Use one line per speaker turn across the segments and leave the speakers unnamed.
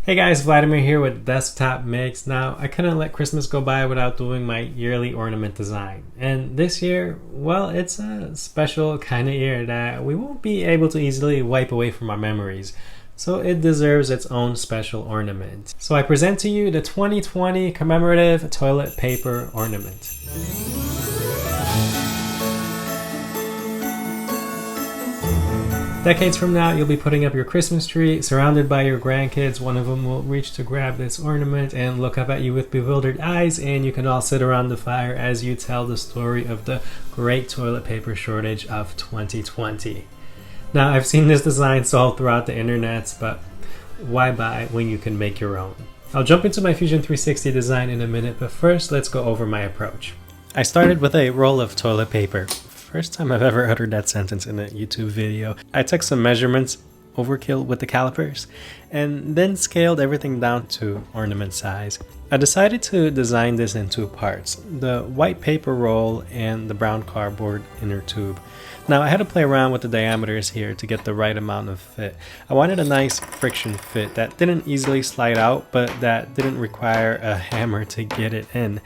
Hey guys, Vladimir here with Desktop Mix. Now, I couldn't let Christmas go by without doing my yearly ornament design. And this year, well, it's a special kind of year that we won't be able to easily wipe away from our memories. So it deserves its own special ornament. So I present to you the 2020 commemorative toilet paper ornament. Decades from now, you'll be putting up your Christmas tree, surrounded by your grandkids. One of them will reach to grab this ornament and look up at you with bewildered eyes, and you can all sit around the fire as you tell the story of the great toilet paper shortage of 2020. Now, I've seen this design sold throughout the internets, but why buy when you can make your own? I'll jump into my Fusion 360 design in a minute, but first, let's go over my approach. I started with a roll of toilet paper. First time I've ever uttered that sentence in a YouTube video. I took some measurements, overkill with the calipers, and then scaled everything down to ornament size. I decided to design this in two parts, the white paper roll and the brown cardboard inner tube. Now I had to play around with the diameters here to get the right amount of fit. I wanted a nice friction fit that didn't easily slide out, but that didn't require a hammer to get it in.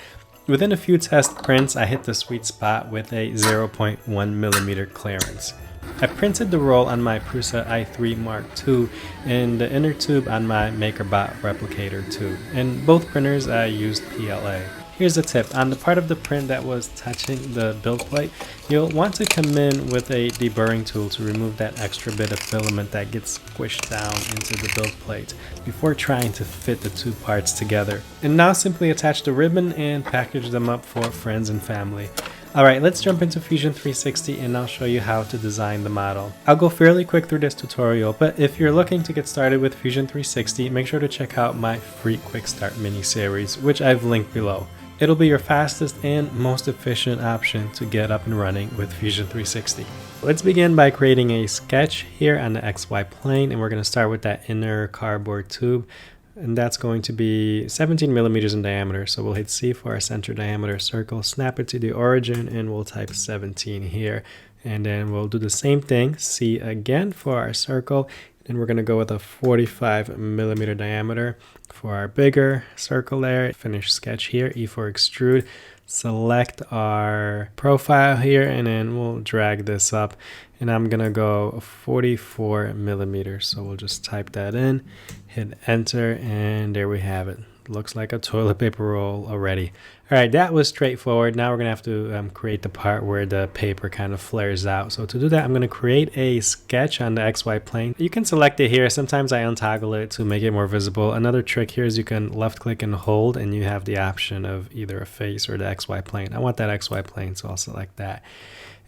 Within a few test prints, I hit the sweet spot with a 0.1 millimeter clearance. I printed the roll on my Prusa i3 Mark II and the inner tube on my MakerBot Replicator 2. In both printers, I used PLA. Here's a tip. On the part of the print that was touching the build plate, you'll want to come in with a deburring tool to remove that extra bit of filament that gets squished down into the build plate before trying to fit the two parts together. And now simply attach the ribbon and package them up for friends and family. Alright, let's jump into Fusion 360 and I'll show you how to design the model. I'll go fairly quick through this tutorial, but if you're looking to get started with Fusion 360, make sure to check out my free Quick Start mini-series, which I've linked below. It'll be your fastest and most efficient option to get up and running with Fusion 360. Let's begin by creating a sketch here on the XY plane, and we're going to start with that inner cardboard tube, and that's going to be 17 millimeters in diameter. So we'll hit C for our center diameter circle, snap it to the origin, and we'll type 17 here. And then we'll do the same thing, C again for our circle, and we're going to go with a 45 millimeter diameter for our bigger circle there. Finish sketch here, E for extrude, select our profile here, and then we'll drag this up, and I'm gonna go 44 millimeters. So we'll just type that in, hit enter, and there we have it. Looks like a toilet paper roll already. All right, that was straightforward. Now we're gonna have to create the part where the paper kind of flares out. So to do that, I'm gonna create a sketch on the XY plane. You can select it here. Sometimes I untoggle it to make it more visible. Another trick here is you can left click and hold, and you have the option of either a face or the XY plane. I want that XY plane, so I'll select that.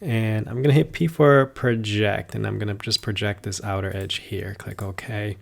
And I'm gonna hit P for project, and I'm gonna just project this outer edge here. Click OK.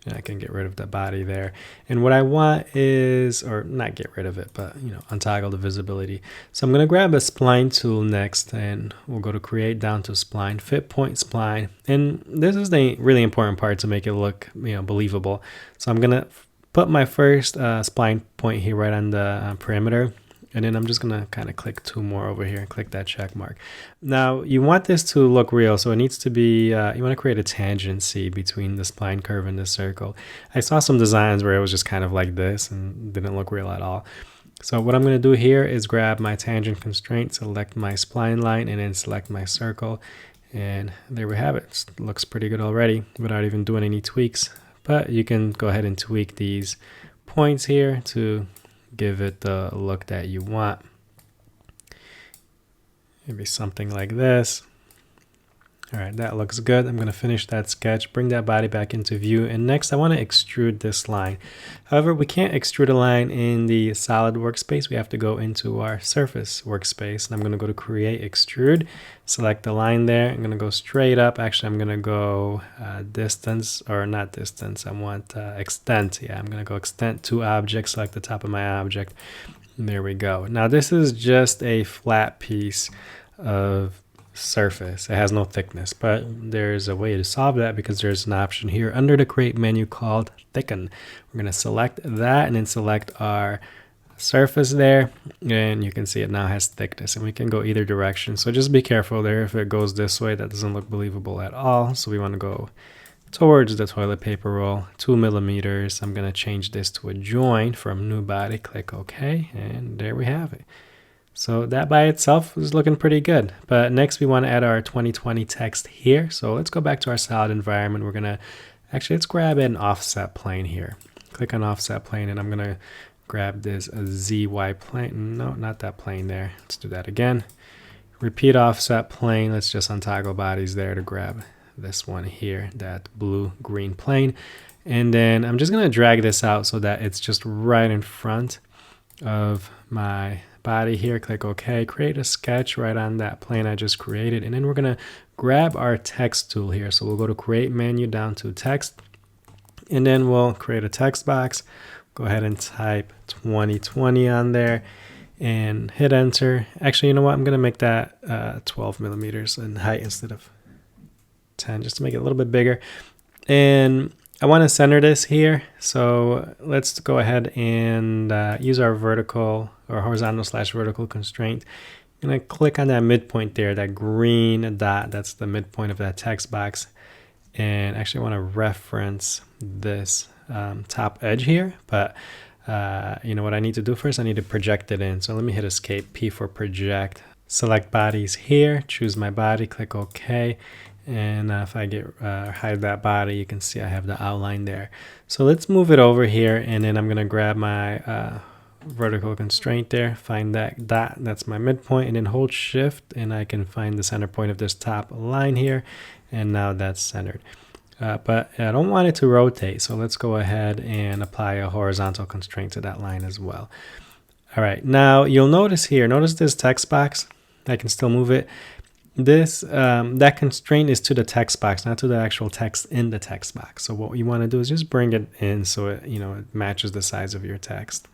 And I can get rid of the body there. And what I want is, or not get rid of it, but untoggle the visibility. So I'm going to grab a spline tool next, and we'll go to create, down to spline, fit point spline. And this is the really important part to make it look believable. So I'm going to put my first spline point here right on the perimeter. And then I'm just going to kind of click two more over here and click that check mark. Now, you want this to look real, so it needs to be, you want to create a tangency between the spline curve and the circle. I saw some designs where it was just kind of like this and didn't look real at all. So what I'm going to do here is grab my tangent constraint, select my spline line, and then select my circle. And there we have it. It looks pretty good already without even doing any tweaks. But you can go ahead and tweak these points here to give it the look that you want. Maybe something like this. All right, that looks good. I'm going to finish that sketch, bring that body back into view, and next I want to extrude this line. However, we can't extrude a line in the solid workspace. We have to go into our surface workspace, and I'm going to go to create extrude, select the line there. I'm going to go straight up. Actually, I'm going to go distance, or not distance. I want extent. Yeah, I'm going to go extent to object, select the top of my object. And there we go. Now this is just a flat piece of surface. It has no thickness, but there's a way to solve that because there's an option here under the create menu called thicken. We're going to select that and then select our surface there, and you can see it now has thickness, and we can go either direction. So just be careful there. If it goes this way, that doesn't look believable at all. So we want to go towards the toilet paper roll, 2 millimeters. I'm going to change this to a join from new body, click OK, and there we have it. So that by itself is looking pretty good. But next we want to add our 2020 text here. So let's go back to our solid environment. We're going to, actually let's grab an offset plane here. Click on offset plane and I'm going to grab this ZY plane. No, not that plane there. Let's do that again. Repeat offset plane. Let's just untoggle bodies there to grab this one here, that blue-green plane. And then I'm just going to drag this out so that it's just right in front of my body here. Click OK. Create a sketch right on that plane I just created. And then we're going to grab our text tool here. So we'll go to Create menu down to Text. And then we'll create a text box. Go ahead and type 2020 on there and hit enter. Actually, you know what? I'm going to make that 12 millimeters in height instead of 10, just to make it a little bit bigger. And I want to center this here. So let's go ahead and use our vertical or horizontal / vertical constraint. I'm going to click on that midpoint there, that green dot. That's the midpoint of that text box. And actually I want to reference this top edge here, but you know what I need to do first? I need to project it in. So let me hit Escape P for project. Select bodies here, choose my body, click OK. And if I hide that body, you can see I have the outline there. So let's move it over here, and then I'm going to grab my vertical constraint there, find that dot, that's my midpoint, and then hold Shift, and I can find the center point of this top line here, and now that's centered. But I don't want it to rotate, so let's go ahead and apply a horizontal constraint to that line as well. All right, now you'll notice here, notice this text box, I can still move it. This that constraint is to the text box, not to the actual text in the text box. So what you want to do is just bring it in so it, you know, it matches the size of your text.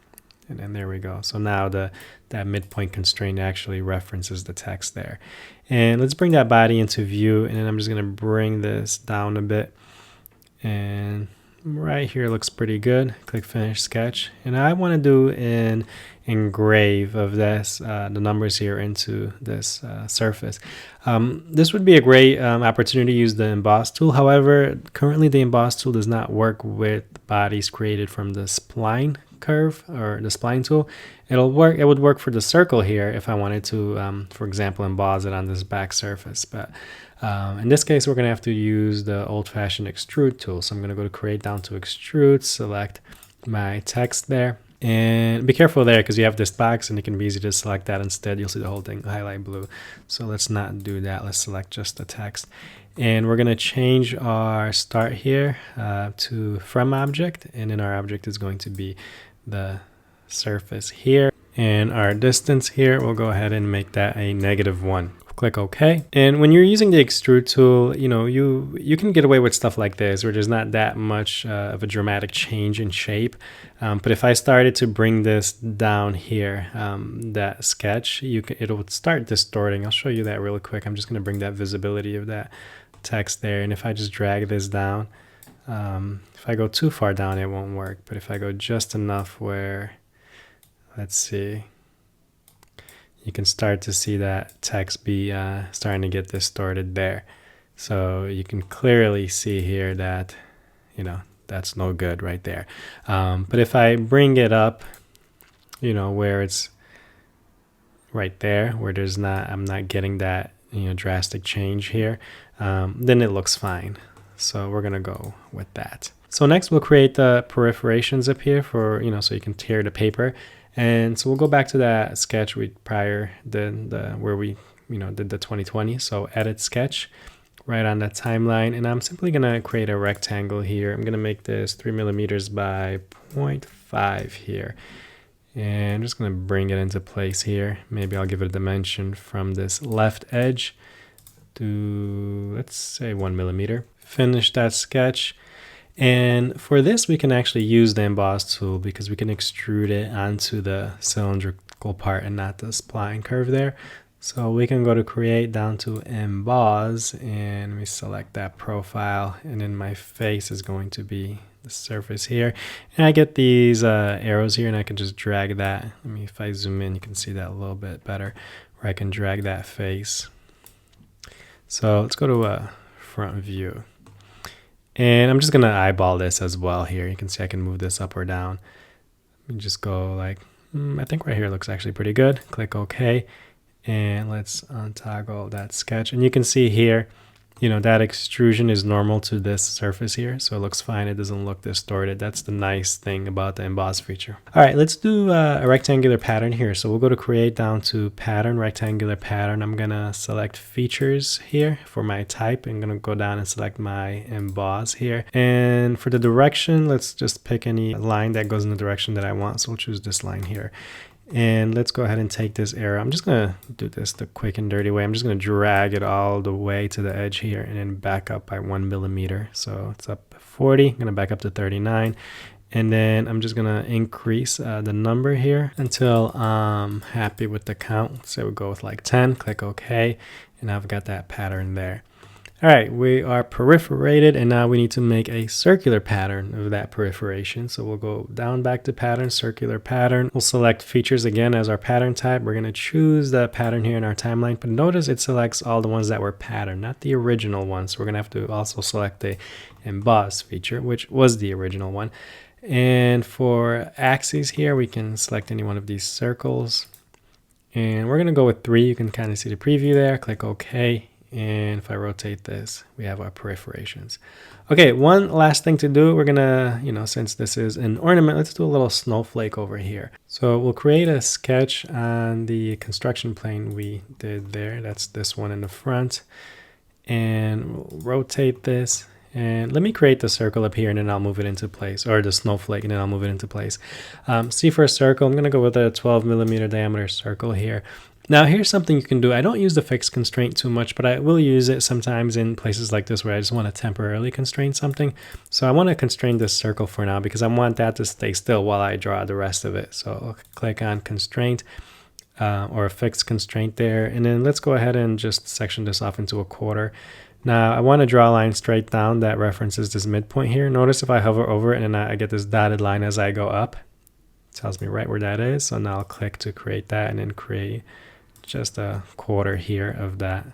And then there we go. So now that midpoint constraint actually references the text there. And let's bring that body into view, and then I'm just going to bring this down a bit. And right here looks pretty good. Click Finish Sketch. And I want to do an engrave of this, the numbers here into this surface. This would be a great opportunity to use the Emboss tool. However, currently the Emboss tool does not work with bodies created from the spline curve or the spline tool. It would work for the circle here if I wanted to, for example, emboss it on this back surface. But in this case, we're going to have to use the old-fashioned extrude tool. So I'm going to go to Create down to Extrude, select my text there. And be careful there because you have this box and it can be easy to select that instead. You'll see the whole thing highlight blue. So let's not do that. Let's select just the text. And we're going to change our start here to from object. And then our object is going to be the surface here. And our distance here, we'll go ahead and make that a -1. Click OK. And when you're using the extrude tool, you know, you can get away with stuff like this where there's not that much of a dramatic change in shape. But if I started to bring this down here, that sketch, it would start distorting. I'll show you that really quick. I'm just going to bring that visibility of that text there. And if I just drag this down, if I go too far down, it won't work. But if I go just enough where, let's see, you can start to see that text be starting to get distorted there. So you can clearly see here that, you know, that's no good right there. But if I bring it up, you know, where it's right there, where I'm not getting that, you know, drastic change here, then it looks fine. So we're going to go with that. So next we'll create the perforations up here for, you know, so you can tear the paper. And so we'll go back to that sketch we prior did where we, you know, did the 2020. So edit sketch right on that timeline. And I'm simply going to create a rectangle here. I'm going to make this 3 millimeters by 0.5 here. And I'm just going to bring it into place here. Maybe I'll give it a dimension from this left edge to, let's say, 1 millimeter. Finish that sketch. And for this, we can actually use the emboss tool because we can extrude it onto the cylindrical part and not the spline curve there. So we can go to Create down to Emboss, and we select that profile, and then my face is going to be the surface here. And I get these arrows here, and I can just drag that. If I zoom in, you can see that a little bit better, where I can drag that face. So let's go to a front view. And I'm just going to eyeball this as well here. You can see I can move this up or down. Let me just go like, I think right here looks actually pretty good. Click OK. And let's untoggle that sketch. And you can see here, you know, that extrusion is normal to this surface here. So it looks fine. It doesn't look distorted. That's the nice thing about the emboss feature. All right, let's do a rectangular pattern here. So we'll go to create, down to pattern, rectangular pattern. I'm going to select features here for my type. I'm going to go down and select my emboss here. And for the direction, let's just pick any line that goes in the direction that I want. So we'll choose this line here. And let's go ahead and take this arrow. I'm just going to do this the quick and dirty way. I'm just going to drag it all the way to the edge here and then back up by 1 millimeter. So it's up 40. I'm going to back up to 39. And then I'm just going to increase the number here until I'm happy with the count. So we'll go with like 10. Click OK. And I've got that pattern there. All right, we are perforated, and now we need to make a circular pattern of that perforation. So we'll go down back to pattern, circular pattern. We'll select features again as our pattern type. We're going to choose the pattern here in our timeline, but notice it selects all the ones that were patterned, not the original one. So we're going to have to also select the emboss feature, which was the original one. And for axes here, we can select any one of these circles. And we're going to go with 3. You can kind of see the preview there. Click OK. And if I rotate this, we have our perforations. Okay, one last thing to do. We're gonna, since this is an ornament, let's do a little snowflake over here. So we'll create a sketch on the construction plane we did there. That's this one in the front. And we'll rotate this. And let me create the circle up here and then I'll move it into place, or the snowflake, and then I'll move it into place. See, for a circle, I'm gonna go with a 12 millimeter diameter circle here. Now here's something you can do. I don't use the fixed constraint too much, but I will use it sometimes in places like this where I just want to temporarily constrain something. So I want to constrain this circle for now because I want that to stay still while I draw the rest of it. So I'll click on constraint or a fixed constraint there. And then let's go ahead and just section this off into a quarter. Now I want to draw a line straight down that references this midpoint here. Notice if I hover over it and I get this dotted line as I go up, it tells me right where that is. So now I'll click to create that and then create just a quarter here of that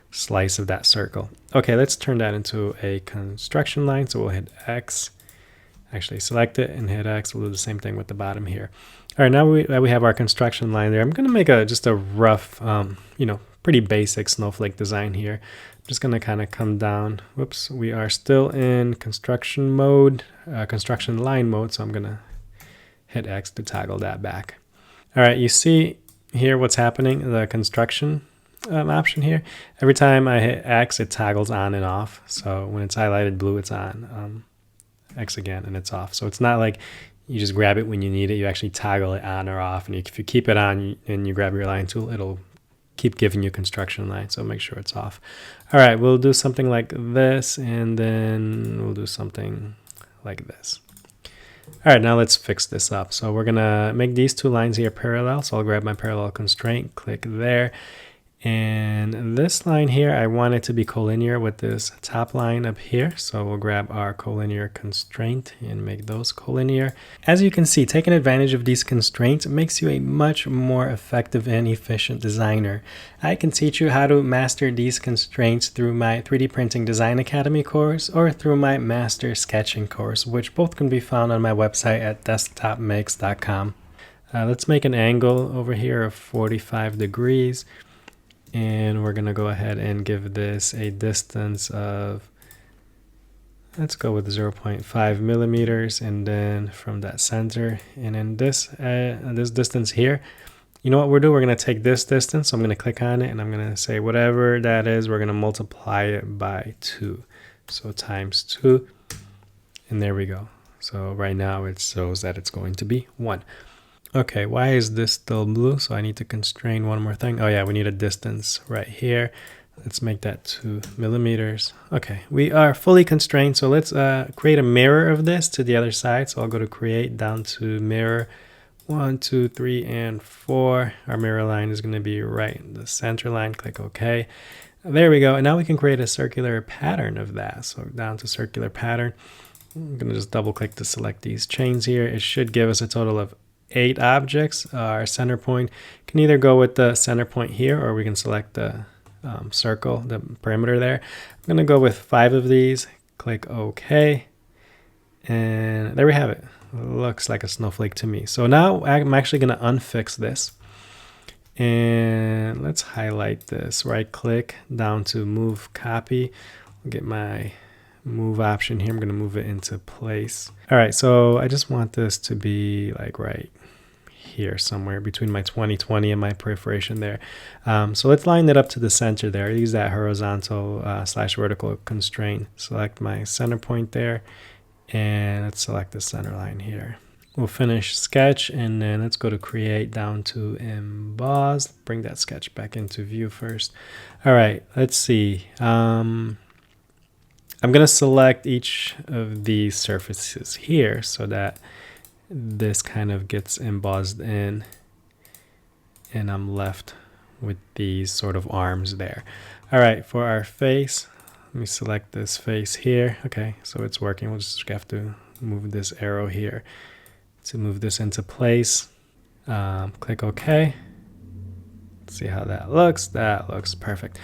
slice of that circle. Okay, let's turn that into a construction line. So we'll hit X, actually select it and hit X. We'll do the same thing with the bottom here. All right, now we have our construction line there. I'm going to make just a rough, pretty basic snowflake design here. I'm just going to kind of come down. Whoops, we are still in construction mode, construction line mode. So I'm going to hit X to toggle that back. All right, you see here what's happening, the construction option here. Every time I hit X, it toggles on and off. So when it's highlighted blue, it's on. X again, and it's off. So it's not like you just grab it when you need it. You actually toggle it on or off. And if you keep it on and you grab your line tool, it'll keep giving you construction line. So make sure it's off. All right, we'll do something like this, and then we'll do something like this. All right, now let's fix this up. So we're gonna make these two lines here parallel. So I'll grab my parallel constraint, click there. And this line here, I want it to be collinear with this top line up here. So we'll grab our collinear constraint and make those collinear. As you can see, taking advantage of these constraints makes you a much more effective and efficient designer. I can teach you how to master these constraints through my 3D Printing Design Academy course or through my Master Sketching course, which both can be found on my website at desktopmix.com. Let's make an angle over here of 45 degrees. And we're going to go ahead and give this a distance of, let's go with 0.5 millimeters. And then from that center, and then this distance here, you know what we'll do? We're going to take this distance. So I'm going to click on it and I'm going to say whatever that is, we're going to multiply it by 2. So times 2. And there we go. So right now it shows that it's going to be 1. Okay, why is this still blue? So I need to constrain one more thing. Oh yeah, we need a distance right here. Let's make that 2 millimeters. Okay, we are fully constrained. So let's create a mirror of this to the other side. So I'll go to create, down to mirror. 1, 2, 3, and 4. Our mirror line is going to be right in the center line. Click OK. There we go. And now we can create a circular pattern of that. So down to circular pattern. I'm going to just double click to select these chains here. It should give us a total of 8 objects. Our center point can either go with the center point here, or we can select the circle, the perimeter there. I'm going to go with 5 of these. Click OK. And there we have it. Looks like a snowflake to me. So now I'm actually going to unfix this. And let's highlight this. Right click down to move copy. I'll get my move option here. I'm going to move it into place. All right, so I just want this to be like right here somewhere between my 2020 and my perforation there. So let's line it up to the center there. Use that horizontal / vertical constraint. Select my center point there, and let's select the center line here. We'll finish sketch, and then let's go to create down to emboss. Bring that sketch back into view first. All right, let's see. I'm going to select each of these surfaces here so that this kind of gets embossed in, and I'm left with these sort of arms there. All right, for our face, let me select this face here. Okay, so it's working. We'll just have to move this arrow here to move this into place. Click OK. Let's see how that looks. That looks perfect.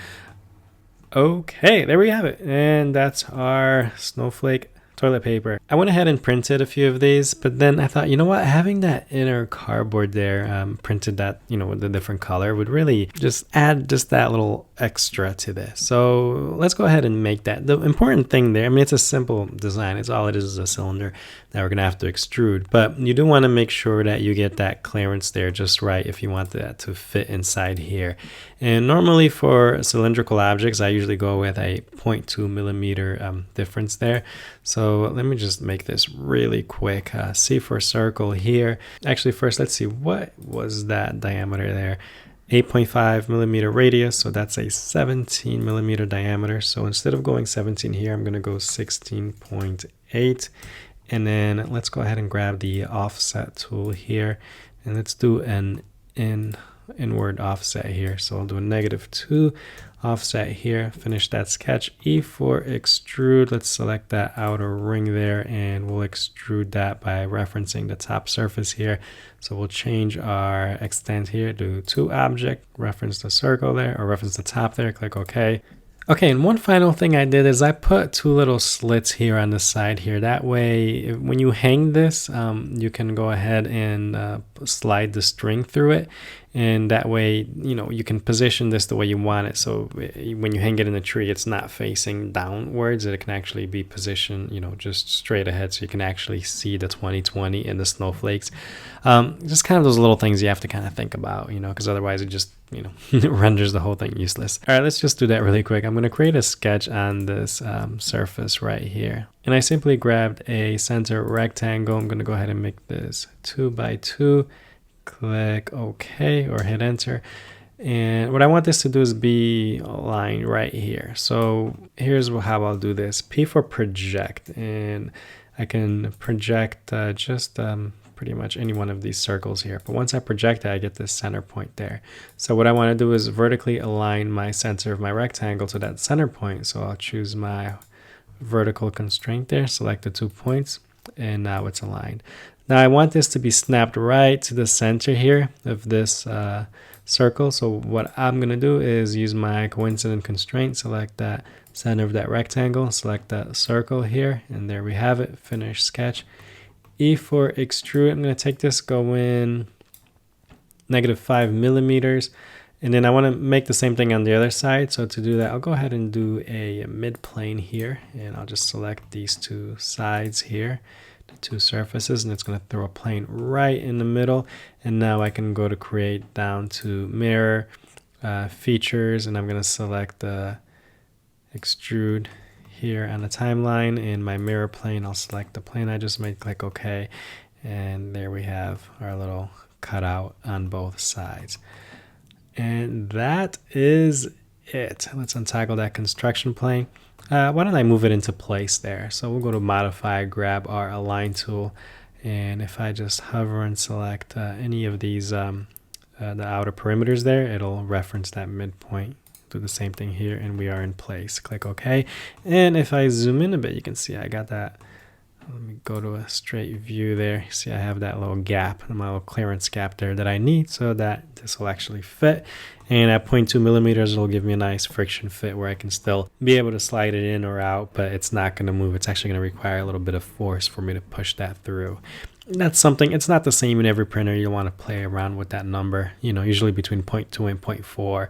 Okay, there we have it. And that's our snowflake toilet paper. I went ahead and printed a few of these, but then I thought, you know what, having that inner cardboard there printed that, you know, with the different color would really just add just that little extra to this. So let's go ahead and make that. The important thing there, I mean, it's a simple design. It's all it is a cylinder that we're gonna have to extrude, but you do want to make sure that you get that clearance there just right if you want that to fit inside here. And normally for cylindrical objects, I usually go with a 0.2 millimeter difference there. So let me just make this really quick. C for circle here. Actually, first, let's see, what was that diameter there? 8.5 millimeter radius, so that's a 17 millimeter diameter. So instead of going 17 here, I'm gonna go 16.8. And then let's go ahead and grab the offset tool here, and let's do an inward offset here. So I'll do a -2 offset here, finish that sketch. E for extrude, let's select that outer ring there, and we'll extrude that by referencing the top surface here. So we'll change our extent here to to object, reference the circle there, or reference the top there, click OK. Okay, and one final thing I did is I put 2 little slits here on the side here. That way, when you hang this, you can go ahead and slide the string through it. And that way, you know, you can position this the way you want it. So when you hang it in the tree, it's not facing downwards. It can actually be positioned, you know, just straight ahead. So you can actually see the 2020 and the snowflakes. Just kind of those little things you have to kind of think about, you know, because otherwise it just, you know, it renders the whole thing useless. All right, let's just do that really quick. I'm going to create a sketch on this surface right here. And I simply grabbed a center rectangle. I'm going to go ahead and make this 2 by 2. Click OK or hit enter. And what I want this to do is be aligned right here. So here's how I'll do this. P for project, and I can project just pretty much any one of these circles here. But once I project it, I get this center point there. So what I want to do is vertically align my center of my rectangle to that center point. So I'll choose my vertical constraint there, select the 2 points, and now it's aligned. Now I want this to be snapped right to the center here of this circle. So what I'm going to do is use my coincident constraint, select that center of that rectangle, select that circle here, and there we have it, finish sketch. E for extrude, I'm going to take this, go in -5 millimeters, and then I want to make the same thing on the other side. So to do that, I'll go ahead and do a mid plane here, and I'll just select these 2 sides here, the 2 surfaces, and it's going to throw a plane right in the middle. And now I can go to create down to mirror features, and I'm going to select the extrude here on the timeline. In my mirror plane, I'll select the plane I just made, click OK, and there we have our little cutout on both sides. And that is it. Let's untoggle that construction plane. Why don't I move it into place there? So we'll go to modify, grab our align tool, and if I just hover and select any of these the outer perimeters there, it'll reference that midpoint. Do the same thing here, and we are in place. Click OK. And if I zoom in a bit, you can see I got that Let me go to a straight view there. See, I have that little gap, my little clearance gap there that I need so that this will actually fit. And at 0.2 millimeters, it'll give me a nice friction fit where I can still be able to slide it in or out, but it's not going to move. It's actually going to require a little bit of force for me to push that through. That's something, it's not the same in every printer. You want to play around with that number, usually between 0.2 and 0.4,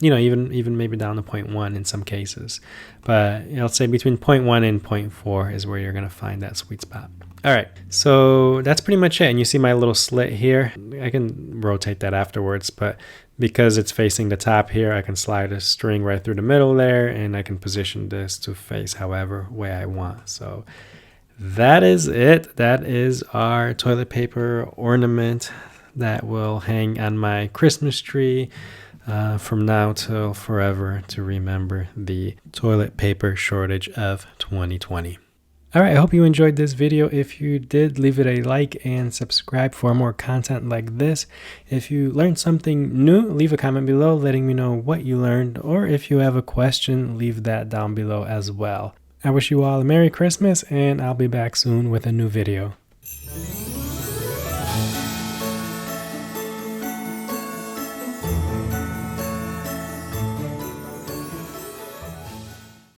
even maybe down to 0.1 in some cases. But I'll say between 0.1 and 0.4 is where you're going to find that sweet spot. All right, so that's pretty much it. And you see my little slit here. I can rotate that afterwards, but because it's facing the top here, I can slide a string right through the middle there, and I can position this to face however way I want. So that is it. That is our toilet paper ornament that will hang on my Christmas tree from now till forever to remember the toilet paper shortage of 2020. All right, I hope you enjoyed this video. If you did, leave it a like and subscribe for more content like this. If you learned something new, leave a comment below letting me know what you learned, or if you have a question, leave that down below as well. I wish you all a Merry Christmas, and I'll be back soon with a new video.